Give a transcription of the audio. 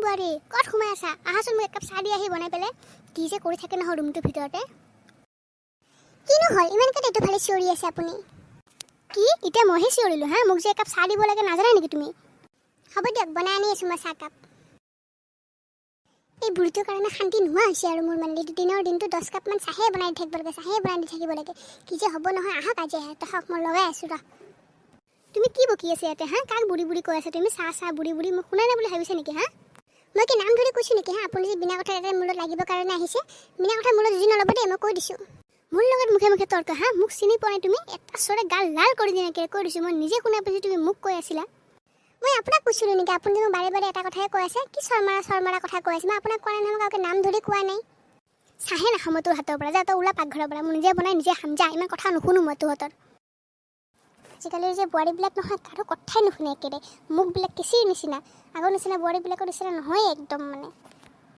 বুৱাৰী ক'ত সোমাই আছা আহাচোন মোক একাপ চাহ দি আহি বনাই পেলাই কি যে কৰি থাকে নহয় ৰুমটোৰ ভিতৰতে কিনো হ'ল ইমানকৈ এইটো ফালে চিঞৰি আছে আপুনি কি এতিয়া মইহে চিঞৰিলোঁ হা মোক যে একাপ চাহ দিব লাগে নাজানা নেকি তুমি হ'ব দিয়ক বনাই আনি আছোঁ মই চাহকাপ এই বুঢ়ীটোৰ কাৰণে শান্তি নোহোৱা হৈছে আৰু মোৰ মানে দিনৰ দিনটো 10 কাপমান চাহে বনাই থাকিব লাগে চাহে বনাই দি থাকিব লাগে কি যে হ'ব নহয় আহক আজি তহক মই লগাই আছোঁ ৰ তুমি কি বকি আছে ইয়াতে হা কাক বুঢ়ী বুঢ়ী কৈ আছে তুমি চাহ চাহ বুঢ়ী বুঢ়ী মোক শুনা নাই বুলি ভাবিছে নেকি হা মই কি নাম ধৰি কৈছোঁ নেকি হা আপুনি যে বিনা কথা এটা মূলত লাগিব কাৰণে আহিছে বিনা কথা মূলত যুজি নল'ব দেই মই কৈ দিছোঁ মোৰ লগত মুখে মুখে তৰ্ক হা মোক চিনি পোৱা নাই তুমি এটা চৰে গাল লাল কৰি দি নাকে কৈ দিছোঁ মই নিজে শুনা পাইছোঁ তুমি মোক কৈ আছিলা মই আপোনাক কৈছিলোঁ নেকি আপুনি মোক বাৰে বাৰে এটা কথাই কৈ আছে কি শৰ্মাৰা কথা কৈ আছে মই আপোনাক কোৱা নাই কাউকে নাম ধৰি কোৱা নাই চাহে নাখাম মই তোৰ হাতৰ পৰা যা তই ওলা পাকঘৰৰ পৰা মই নিজে বনাই নিজে খাম যা ইমান কথা নুশুনো মই তোহঁতৰ আজিকালিৰ যে বোৱাৰীবিলাক নহয় কাৰো কথাই নুশুনে একেবাৰে মুখবিলাক কেঁচিৰ নিচিনা আগৰ নিচিনা বোৱাৰীবিলাকৰ নিচিনা নহয় একদম মানে